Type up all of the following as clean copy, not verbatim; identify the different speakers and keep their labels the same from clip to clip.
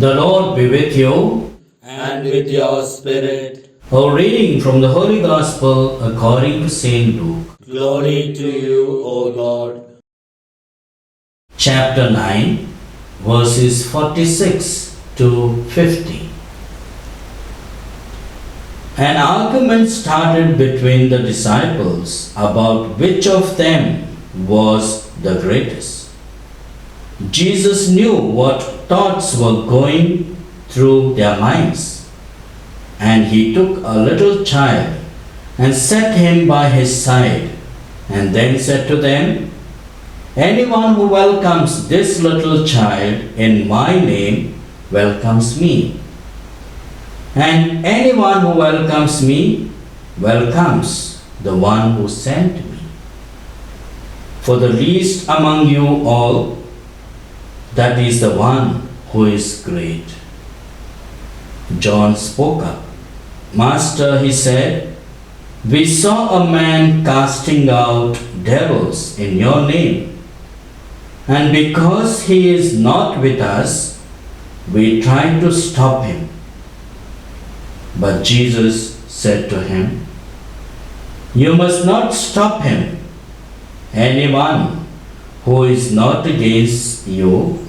Speaker 1: The Lord be with you.
Speaker 2: and with your spirit.
Speaker 1: A reading from the Holy Gospel according to St. Luke.
Speaker 2: Glory to you, O Lord.
Speaker 1: Chapter 9, verses 46 to 50. An argument started between the disciples about which of them was the greatest. Jesus knew what thoughts were going through their minds, and he took a little child and set him by his side, and then said to them, "Anyone who welcomes this little child in my name welcomes me. And anyone who welcomes me welcomes the one who sent me. For the least among you all, that is the one who is great." John spoke up. "Master," he said, "we saw a man casting out devils in your name. And because he is not with us, we tried to stop him." But Jesus said to him, "You must not stop him. Anyone who is not against you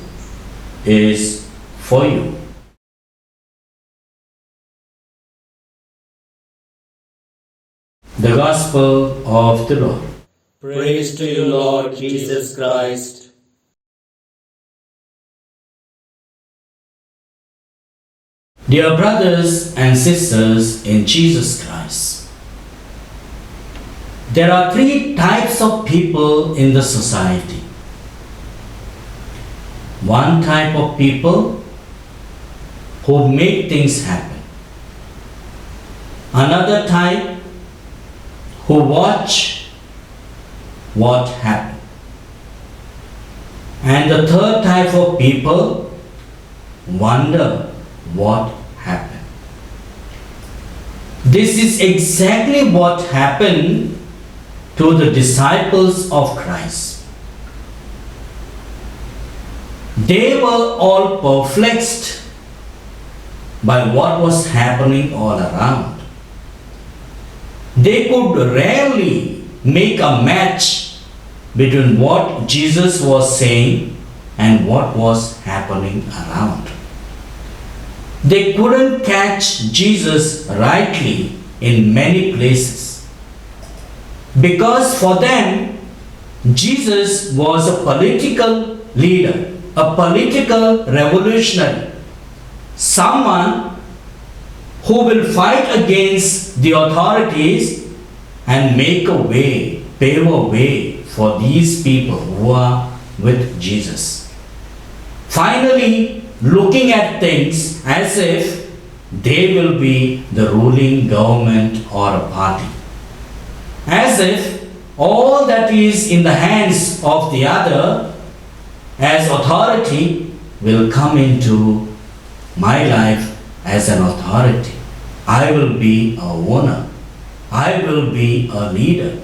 Speaker 1: is for you." The Gospel of the Lord.
Speaker 2: Praise to you, Lord Jesus Christ.
Speaker 1: Dear brothers and sisters in Jesus Christ, there are three types of people in the society. One type of people who make things happen. Another type who watch what happens. And the third type of people wonder what happened. This is exactly what happened to the disciples of Christ. They were all perplexed by what was happening all around. They could rarely make a match between what Jesus was saying and what was happening around. They couldn't catch Jesus rightly in many places, because for them, Jesus was a political leader, a political revolutionary, someone who will fight against the authorities and make a way, pave a way for these people who are with Jesus. Finally, looking at things as if they will be the ruling government or a party. As if all that is in the hands of the other as authority will come into my life as an authority. I will be a owner. I will be a leader.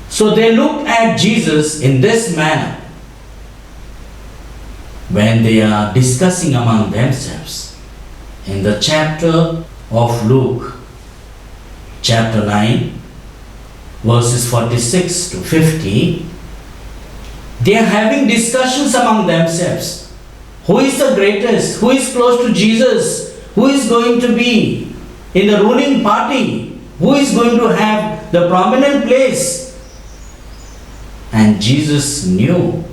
Speaker 1: So they looked at Jesus in this manner when they are discussing among themselves. In the chapter of Luke, chapter 9, verses 46 to 50, they are having discussions among themselves. Who is the greatest? Who is close to Jesus? Who is going to be in the ruling party? Who is going to have the prominent place? And Jesus knew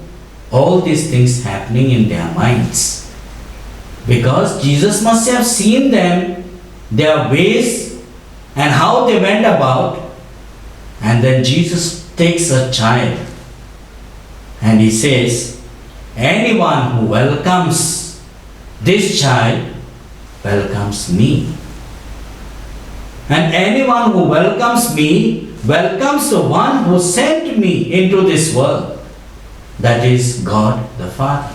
Speaker 1: all these things happening in their minds, because Jesus must have seen them, their ways and how they went about. And then Jesus takes a child and he says, "Anyone who welcomes this child welcomes me. And anyone who welcomes me welcomes the one who sent me into this world, that is God the Father."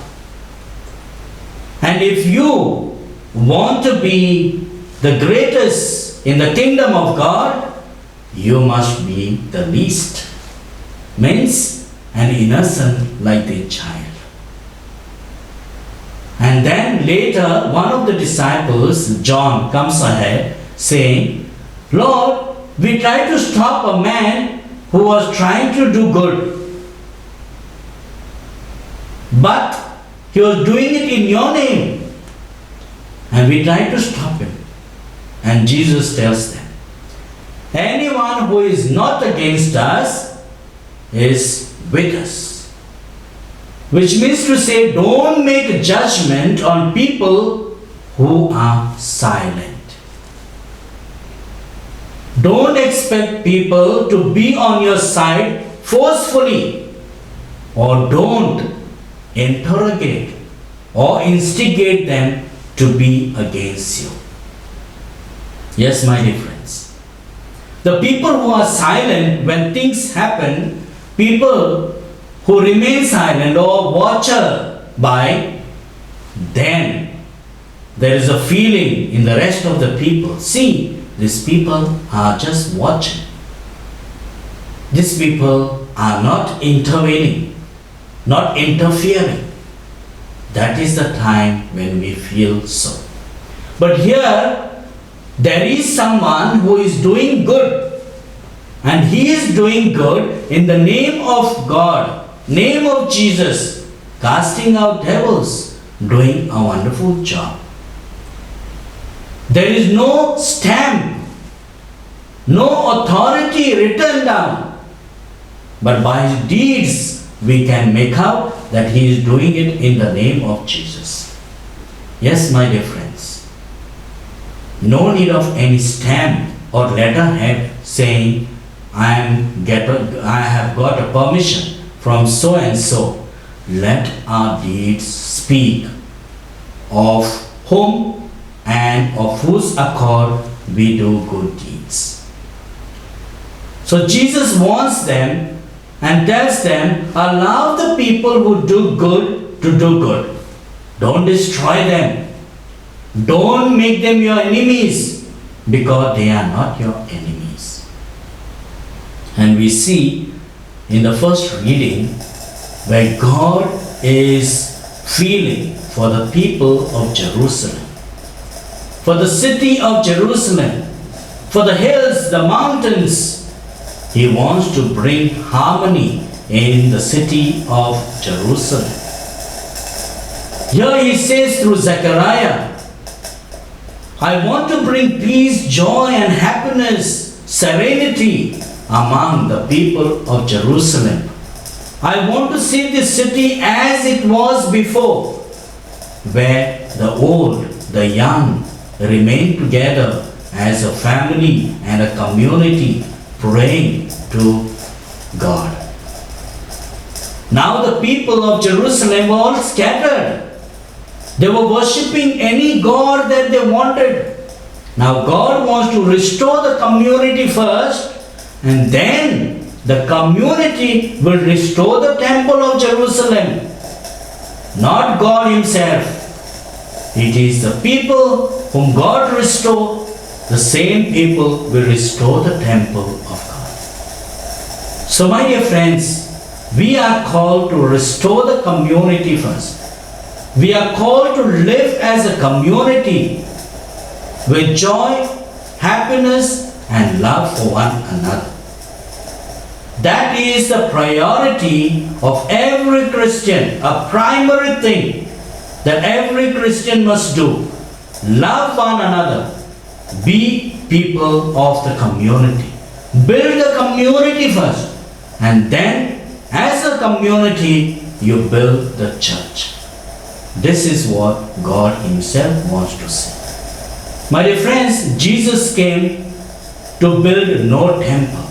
Speaker 1: And if you want to be the greatest in the kingdom of God, you must be the least. Means an innocent like the child. And And later, one of the disciples, John, comes ahead saying, Lord, we tried to stop a man who was trying to do good. But he was doing it in your name. And we tried to stop him. And Jesus tells them, anyone who is not against us is with us. Which means to say, don't make a judgment on people who are silent. Don't expect people to be on your side forcefully, or don't interrogate or instigate them to be against you. Yes, my dear friends. The people who are silent when things happen, people who remain silent or watcher by, then there is a feeling in the rest of the people. See, these people are just watching. These people are not intervening, not interfering. That is the time when we feel so. But here, there is someone who is doing good. And he is doing good in the name of God, name of Jesus, casting out devils, doing a wonderful job. There is no stamp, no authority written down. But by his deeds, we can make out that he is doing it in the name of Jesus. Yes, my dear friends. No need of any stamp or letterhead saying, I have got a permission from so and so. Let our deeds speak of whom and of whose accord we do good deeds. So Jesus warns them and tells them, allow the people who do good to do good. Don't destroy them. Don't make them your enemies, because they are not your enemies. And we see in the first reading where God is feeling for the people of Jerusalem, for the city of Jerusalem, for the hills, the mountains. He wants to bring harmony in the city of Jerusalem. Here he says through Zechariah, I want to bring peace, joy and happiness, serenity among the people of Jerusalem. I want to see this city as it was before, where the old, the young remain together as a family and a community praying to God. Now the people of Jerusalem were all scattered. They were worshipping any god that they wanted. Now God wants to restore the community first, and then the community will restore the temple of Jerusalem. Not God himself. It is the people whom God restore. The same people will restore the temple of God. So my dear friends, we are called to restore the community first. We are called to live as a community with joy, happiness and love for one another. That is the priority of every Christian, a primary thing that every Christian must do. Love one another. Be people of the community. Build the community first. And then, as a community, you build the church. This is what God himself wants to say. My dear friends, Jesus came to build no temple.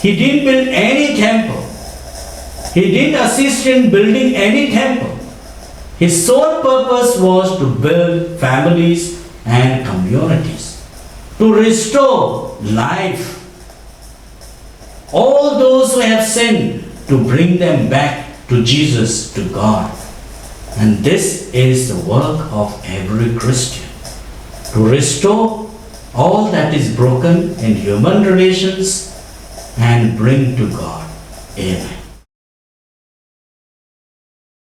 Speaker 1: He didn't build any temple. He didn't assist in building any temple. His sole purpose was to build families and communities, to restore life. All those who have sinned, to bring them back to Jesus, to God. And this is the work of every Christian, to restore all that is broken in human relations and bring to God. Amen.